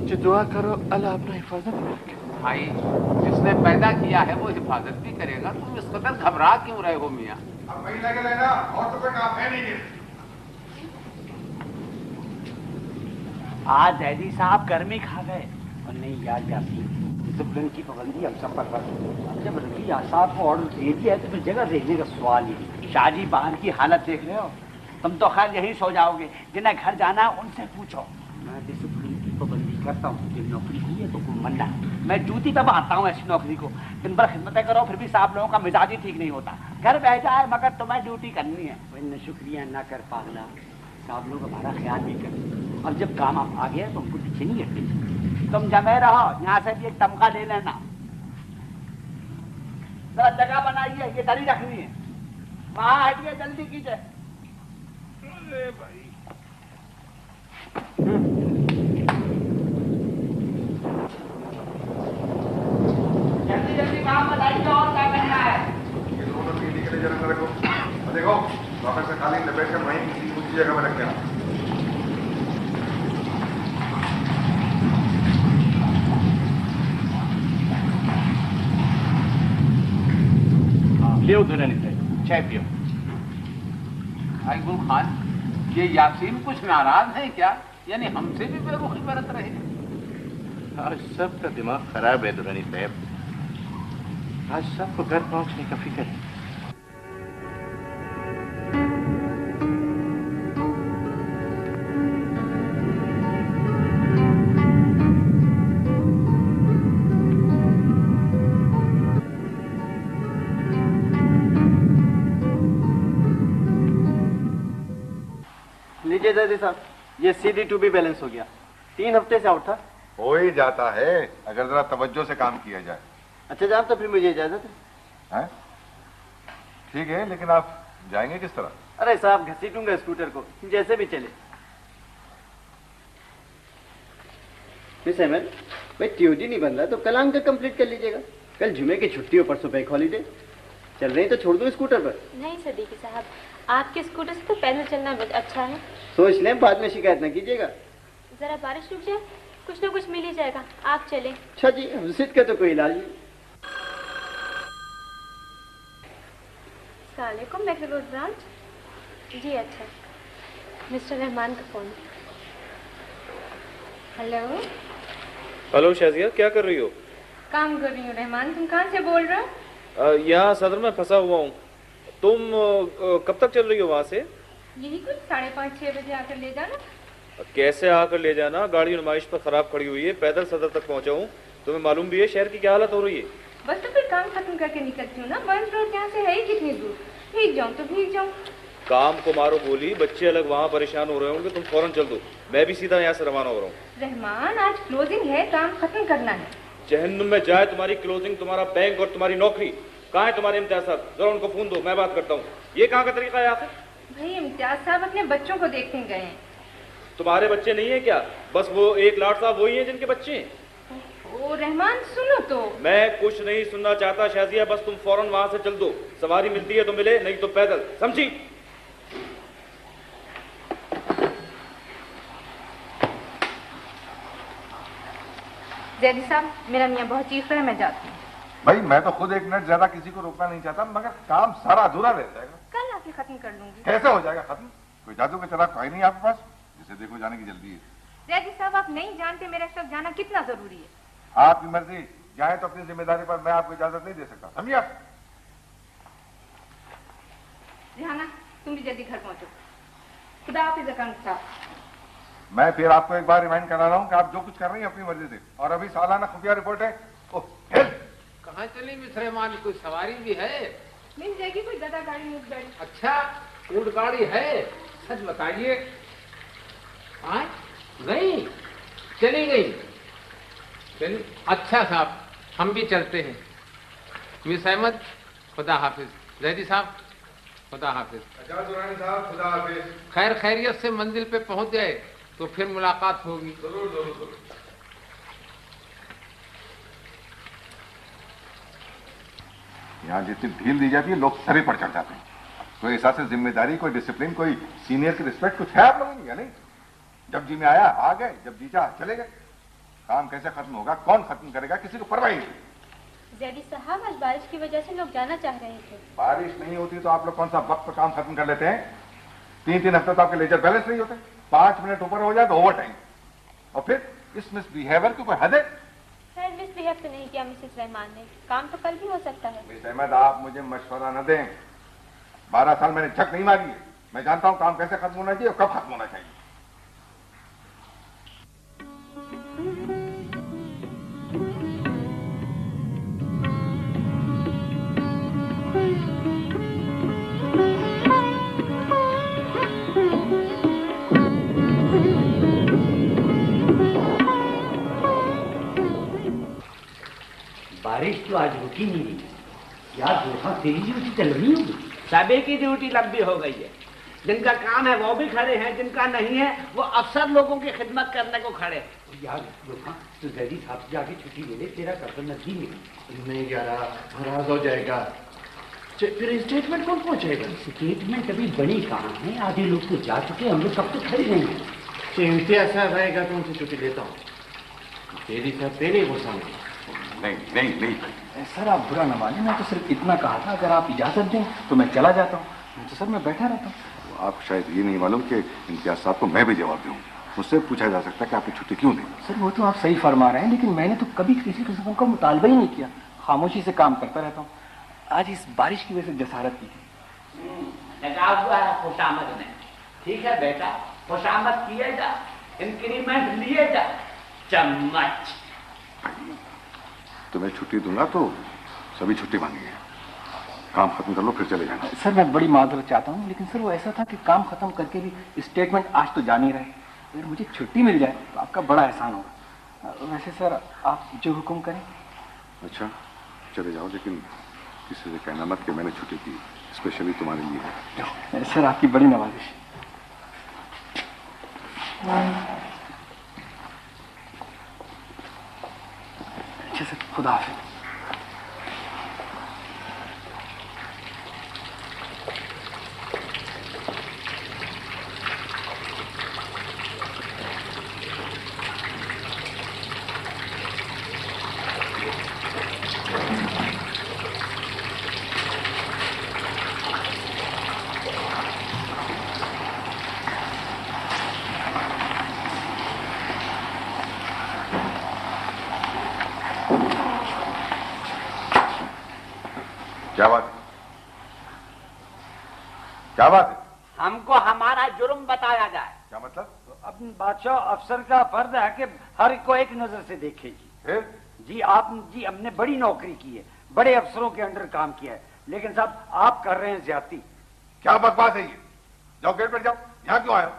जो दुआ करो अल्लाह अपना हिफाजत में रखे। भाई जिसने पैदा किया है वो हिफाजत भी करेगा, तुम इस कदर घबरा क्यों रहे हो मियाँ? अब वही लगे रहना, और तो कोई काम है नहीं। आज जैदी साहब गर्मी खा गए और नहीं याद जाती डिसिप्लिन की पाबंदी हम सब पर। जब रफी साहब को ऑर्डर दे दिया है तो फिर जगह देखने का सवाल ही नहीं। शाहजी बाहर की हालत देख रहे हो, तुम तो खैर यहीं सो जाओगे, जिन्हें घर जाना है उनसे पूछो। मैं डिसिप्लिन की पाबंदी करता हूँ, जब नौकरी की है तो कोई मन्ना, मैं जूती तब आता हूँ ऐसी नौकरी को। दिन भर खिदमतें करो फिर भी साहब लोगों का मिजाज ही ठीक नहीं होता। घर बह जाए मगर तुम्हें ड्यूटी करनी है। वही शुक्रिया ना कर पागला, साहब लोग हमारा ख्याल नहीं करते। अब जब काम आप आ गया तो हमको पीछे नहीं हटते, तुम जमे रहो, यहाँ से भी एक तमगा ले लेना। जरा जगह बनाइए, ये दरी रखनी है। वहां हटिए, जल्दी कीजिए। अरे भाई जल्दी जल्दी काम बताइए और क्या करना है। ये दोनों पीढ़ी के लिए जरा रखो। देखो वापस से खाली लपेट कर वहीं किसी ऊंची जगह में रख देना। लियो दुल्हन से चाय पियो। भाई गुल खान, ये यासीन कुछ नाराज है क्या? यानी हमसे भी बेरुखी बरत रहे। आज सबका दिमाग खराब है दुरानी साहब। आज सबको घर पहुंचने का फिक्र है। लीजिए जैदी साहब, ये CD2B बैलेंस हो गया। 3 हफ्ते से आउट था। हो ही जाता है अगर जरा तवज्जो से काम किया जाए। अच्छा जनाब, तो फिर मुझे इजाजत है। हैं? ठीक है, लेकिन आप जाएंगे किस तरह? अरे साहब, घसीटूंगा स्कूटर को, जैसे भी चले। मिस अहमद, भाई TOD नहीं बन रहा तो कल आंक कंप्लीट कर लीजिएगा। कल जुमे की छुट्टी हो, परसों बैंक हॉलीडे। चल रही तो छोड़ दूं स्कूटर पर? नहीं सदीकी साहब, आपके स्कूटर से तो पैदल चलना अच्छा है। सोच लें, बाद में शिकायत न कीजिएगा। जरा बारिश रुक जाए, कुछ ना कुछ मिल ही जाएगा। आप चले। अच्छा जी, विजिट का तो कोई इलाज नहीं। अस्सलामुअलैकुम, मैक्लोज ब्रांच। जी अच्छा, मिस्टर रहमान का फोन। हेलो। हेलो शाजिया, क्या कर रही हो? काम कर रही हूँ। रहमान, तुम कहाँ से बोल रहे हो? यहाँ सदर में फंसा हुआ हूँ। तुम कब तक चल रही हो वहाँ से? यही कुछ 5:30-6 बजे आकर ले जाना। कैसे आकर ले जाना? गाड़ी नुमाइश पर खराब खड़ी हुई है, पैदल सदर तक पहुँचा हूँ। तुम्हें मालूम भी है शहर की क्या हालत हो रही है। बस तो फिर काम खत्म करके निकलती हूँ ना। बंद रोड यहाँ से है ही कितनी दूर। भीग जाऊँ तो भीग जाऊँ। काम को मारो गोली, बच्चे अलग वहाँ परेशान हो रहे होंगे, तुम फौरन चल दो। मैं भी सीधा यहाँ से रवाना हो रहा हूँ। रहमान, आज क्लोजिंग है, काम खत्म करना है। जहन्नुम में जाए तुम्हारी क्लोजिंग, तुम्हारा बैंक और तुम्हारी नौकरी। कहाँ है तुम्हारे इम्तियाज साहब? जरा उनको फोन दो, मैं बात करता हूँ। ये कहाँ का तरीका है आखिर? भाई इम्तियाज साहब अपने बच्चों को देखने गए हैं। तुम्हारे बच्चे नहीं है क्या? बस वो एक लाट साहब वही हैं जिनके बच्चे हैं। ओ रहमान, सुनो तो। मैं कुछ नहीं सुनना चाहता शाजिया, बस तुम फौरन वहां से चल दो। सवारी मिलती है तो मिले, नहीं तो पैदल, समझी? जैदी साहब, मेरा मियाँ बहुत चीख रहा है, मैं जाती हूँ। भाई मैं तो खुद 1 मिनट ज्यादा किसी को रोकना नहीं चाहता, मगर काम सारा अधूरा रह जाएगा। कल आके खत्म कर लूंगी। कैसे हो जाएगा खत्म? कोई जादू का चराग तो है नहीं आपके पास जिसे देखो जाने की जल्दी है। जैदी साहब, आप नहीं जानते मेरा इस वक्त जाना कितना जरूरी है। आपकी मर्जी, जाए तो अपनी जिम्मेदारी पर, मैं आपको इजाजत नहीं दे सकता, समझिए आप? रिहाना, तुम भी जल्दी घर पहुंचो। खुदा हाफिज अकाउंट साहब। मैं फिर आपको एक बार रिमाइंड करा रहा हूँ कि आप जो कुछ कर रही हैं अपनी मर्जी से। और अभी सालाना खुफिया रिपोर्ट है। कहाँ चली मिस रहमान? कोई सवारी भी है? मिल जाएगी, कोई गदा गाड़ी मिल जाएगी। अच्छा, ऊंट गाड़ी है? सच बताइए। हाँ, गई? चली गई? चली? अच्छा साहब, हम भी चलते हैं। मिस अहमद, खुदा हाफिज। जैदी साहब, खुदा हाफिज। अच्छा दुरानी साहब, खुदा हाफिज। खैर खैरियत से मंजिल पे पहुंच जाए तो फिर मुलाकात होगी। जरूर जरूर जरूर। यहाँ जितनी ढील दी जाती है लोग सरे पर चढ़ जाते हैं। कोई एहसास जिम्मेदारी, कोई डिसिप्लिन, कोई सीनियर की रिस्पेक्ट कुछ है आप लोगों में या नहीं? जब जी में आया आ गए, जब जी चाह चले गए। काम कैसे खत्म होगा, कौन खत्म करेगा, किसी को परवाह नहीं। जैदी साहब, आज बारिश की वजह से लोग जाना चाह रहे थे। बारिश नहीं होती तो आप लोग कौन सा वक्त पर काम खत्म कर लेते हैं? 3-3 हफ्ते तो आपके लेजर बैलेंस नहीं होते। 5 मिनट ऊपर हो जाए तो ओवर टाइम। और फिर इस मिसबिहेवियर की कोई हद है? खैर मिसबिहेव तो नहीं किया मिसेस रहमान ने। काम तो कल भी हो सकता है। मिस अहमद, आप मुझे मशवरा न दें। 12 साल मैंने झक नहीं मारी है। मैं जानता हूं काम कैसे खत्म होना चाहिए और कब खत्म होना चाहिए। बारिश तो आज रुकी नहीं रही। यार जोधा तेरी ड्यूटी चल रही होगी। सभी की ड्यूटी लंबी हो गई है। जिनका काम है वो भी खड़े हैं, जिनका नहीं है वो अफसर लोगों की खिदमत करने को खड़े हैं। यार जोधा तो जैदी साहब से जाके छुट्टी ले ले, तेरा कर्तव्य नजदीक है। नहीं यार, नाराज हो जाएगा। फिर स्टेटमेंट कौन पहुंचेगा? स्टेटमेंट अभी बनी कहाँ है, आधे लोग तो जा चुके, हम लोग कब तो खड़े रहेंगे। इम्तियाज साहब आएगा तो उनसे छुट्टी लेता हूँ। तेरी साहब पहले गुस्सा नहीं नहीं नहीं सर, आप बुरा न माने, मैं तो सिर्फ इतना कहा था अगर आप इजाजत दें तो मैं चला जाता हूँ। तो सर मैं बैठा रहता हूँ। आप शायद ये नहीं मालूम कि इम्तियाज साहब को मैं भी जवाब दूँ। मुझसे पूछा जा सकता है कि आपने छुट्टी क्यों दी। सर वो तो आप सही फरमा रहे हैं, लेकिन मैंने तो कभी किसी किस्म का मुतालबा ही नहीं किया, खामोशी से काम करता रहता हूँ। आज इस बारिश की वजह से जसारत की थी। लगा हुआ है खुशामद में। ठीक है बेटा, खुशामद किए जा, इंक्रीमेंट लिए जा। चम्मच तुम्हें छुट्टी दूंगा तो सभी छुट्टी मांगेंगे। काम खत्म कर लो फिर चले जाना। सर मैं बड़ी माजरत चाहता हूँ, लेकिन सर वो ऐसा था कि काम खत्म करके भी स्टेटमेंट आज तो जा नहीं रहे। अगर मुझे छुट्टी मिल जाए तो आपका बड़ा एहसान होगा। वैसे सर आप जो हुक्म करें। अच्छा चले जाओ, लेकिन किसी से कहना मत कि मैंने छुट्टी की स्पेशली तुम्हारे लिए। सर आपकी बड़ी नवाजिश। अच्छा सर, खुदा हाफिज़। क्या बात है? क्या बात है? हमको हमारा जुर्म बताया जाए। क्या मतलब? अब बादशाह अफसर का फर्ज है कि हर को एक नजर से देखेगी। जी आप जी हमने बड़ी नौकरी की है, बड़े अफसरों के अंडर काम किया है, लेकिन साहब आप कर रहे हैं ज्यादती। क्या बकवास है ये? जाओ गेट पर जाओ। यहाँ क्यों आए हो?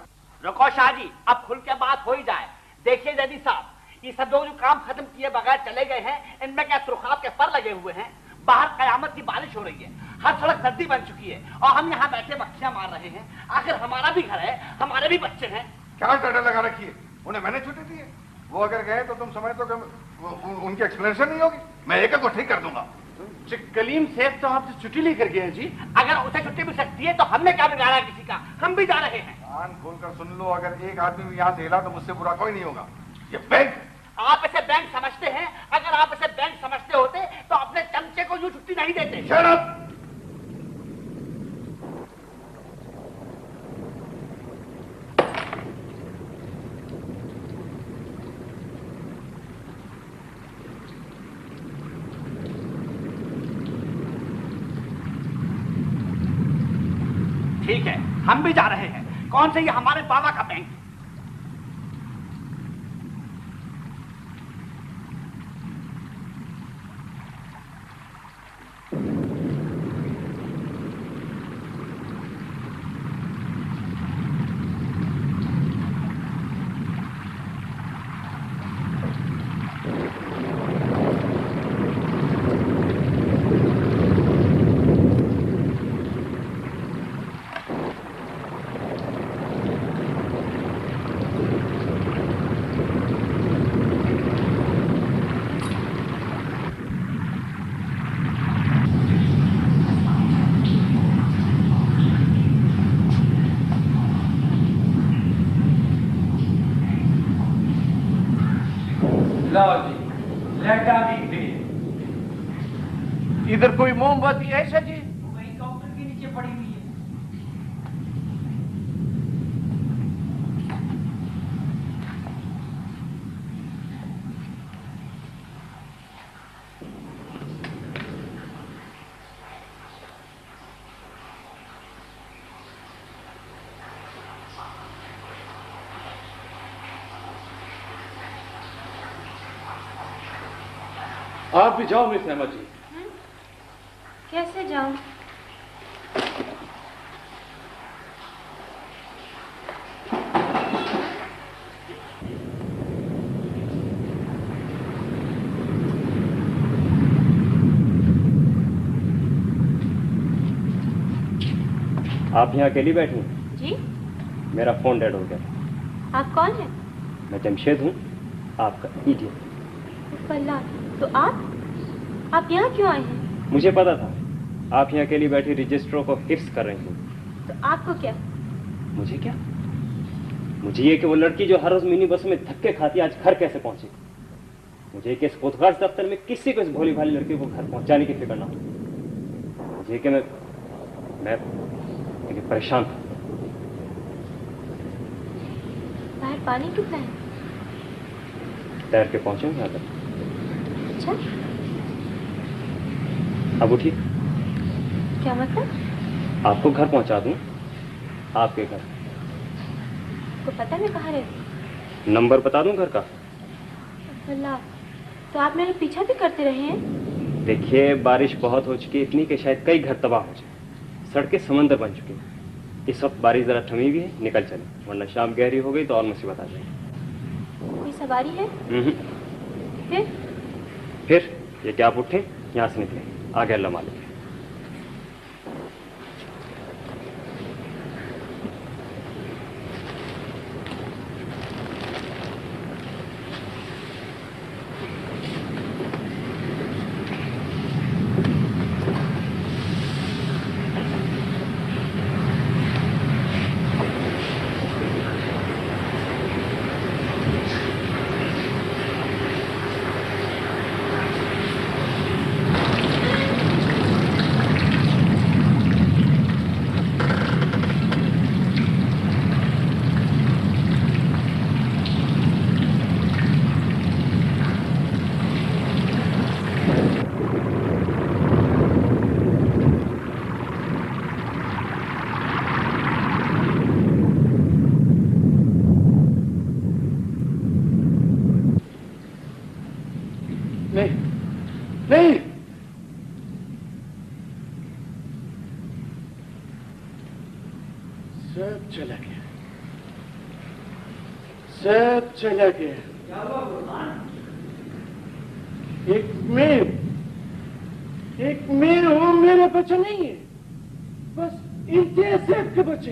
रुको शाह जी, अब खुल के बात हो ही जाए। देखिए जदी साहब, ये सब लोग जो काम खत्म किए बगैर चले गए हैं, इनमें क्या सुरखात के पर लगे हुए हैं? बाहर कयामत की बारिश हो रही है, हर सड़क सर्दी बन चुकी है और हम यहाँ बैठे मक्खियां मार रहे हैं। आखिर हमारा भी घर है, हमारे भी बच्चे हैं। क्या डर लगा रखी है? उन्हें मैंने छुट्टी दी है। वो अगर गए तो तुम समझते हो कि उनकी एक्सप्लेनेशन नहीं होगी? मैं एक को ठीक कर दूंगा। कलीम सेफ तो आपसे छुट्टी लेकर गए हैं जी। अगर उसे छुट्टी मिल सकती है तो हमने क्या बिगाड़ा किसी का? हम भी जा रहे हैं। कान खोलकर सुन लो, अगर एक आदमी भी यहाँ से हिला तो मुझसे बुरा कोई नहीं होगा। ये बैंक, आप इसे बैंक समझते हैं? अगर आप इसे बैंक समझते होते तो अपने चमचे को यूं छुट्टी नहीं देते। Shut up! ठीक है, हम भी जा रहे हैं। कौन से? ये हमारे बाबा का बैंक। इधर कोई मोमबत्ती है ऐसा जी? वही काउंटर के नीचे पड़ी हुई है। आप भी जाओ मिस अहमद जी। कैसे जाऊं? आप यहाँ अकेली बैठी हैं? जी। मेरा फोन डेड हो गया। आप कौन हैं? मैं जमशेद हूँ, आपका इडियट। अल्लाह, तो आप यहाँ क्यों आए हैं? मुझे पता था आप यहाँ अकेली बैठी रजिस्टरों को हिफ्स कर रही हैं। तो आपको क्या? मुझे क्या? मुझे ये कि वो लड़की जो हर रोज मिनी बस में धक्के खाती है आज घर कैसे पहुंची। मुझे कि इस कोतवाल दफ्तर में किसी को इस भोली भाली लड़की को घर पहुंचाने की फिक्र ना हो। मुझे कि मैं परेशान था। बाहर पानी कितना है? तैर के पहुंचे यहाँ तक। अच्छा, अब उठिए। क्या मतलब? आपको घर पहुंचा दूं, आपके घर। को पता मैं कहाँ रहती? नंबर बता दूं घर का? अल्लाह, तो आप मेरा पीछा भी करते रहे हैं? देखिए बारिश बहुत हो चुकी है, इतनी कि शायद कई घर तबाह हो जाए। सड़कें समंदर बन चुकी हैं। इस वक्त बारिश जरा थमी हुई है, निकल चले, वरना शाम गहरी हो गई तो और मुसीबत आ जाएगी। कोई सवारी है? फिर ये क्या आप उठे यहाँ से निकले, आगे अल्लाह मालिक है। नहीं, सब चला गया, सब चला गया। एक मैं हूं, मेरा बच्चा नहीं है। बस इम्तियाज साहब के बच्चे,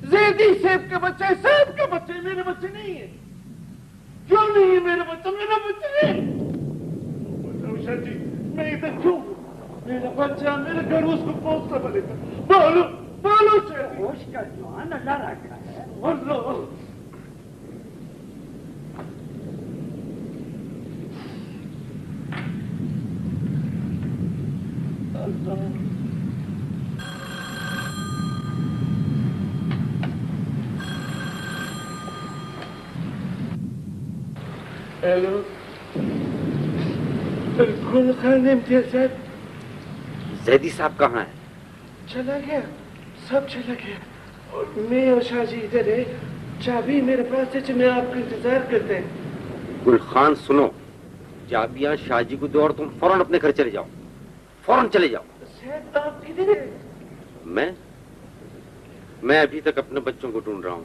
जैदी साहब के बच्चे, साहब के बच्चे, मेरे बच्चे नहीं है। क्यों नहीं है मेरा बच्चा? मेरा बच्चा नहीं। उषा जी, मैं इधर क्यों? मेरा बच्चा, मेरे घर उसको पहुंचना पड़ेगा। बोलो बोलो होश का जवान अल्लाह रखा है। बोलो। हेलो, गुल खान इम्तियाज साहब। जैदी साहब कहाँ है? चला गया, सब चला गया। और मैं और शाहजी इधर है, चाबी मेरे पास है, मैं आपका इंतजार करते हैं। गुल खान सुनो, चाबियां शाहजी को दो और तुम फौरन अपने घर चले जाओ, फौरन चले जाओ। साहब आप किधर है? मैं अभी तक अपने बच्चों को ढूंढ रहा हूँ।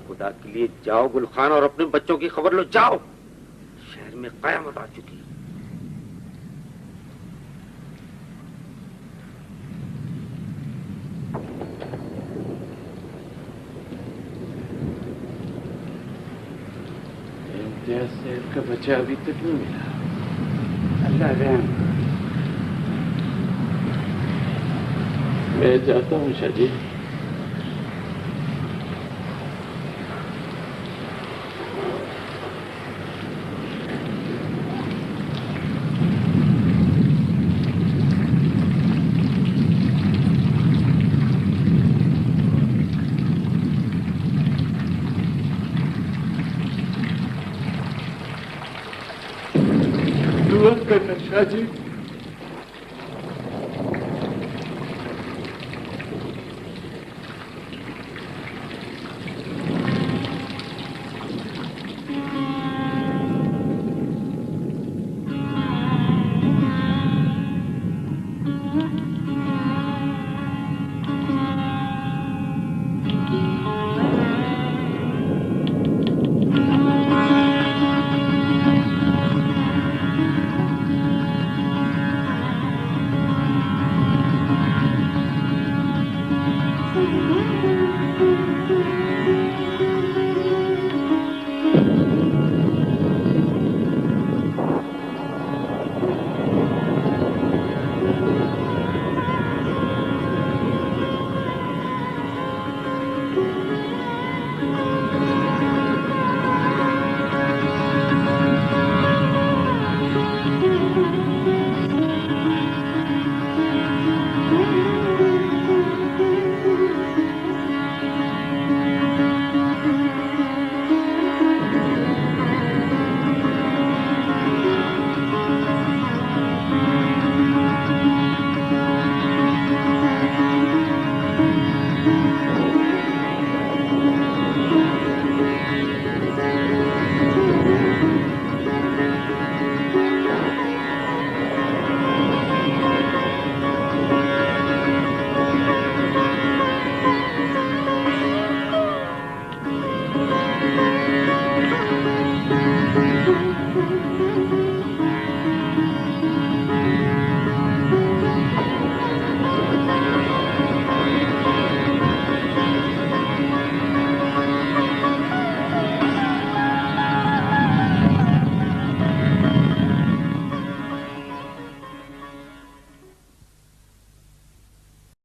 खुदा के लिए जाओ गुल खान और अपने बच्चों की खबर लो, जाओ। शहर में कयामत आ चुकी है। इम्तियाज साहब का बच्चा अभी तक नहीं मिला। अल्लाह रहम। मैं जाता हूँ शाहजी। दुआ करना शाहजी।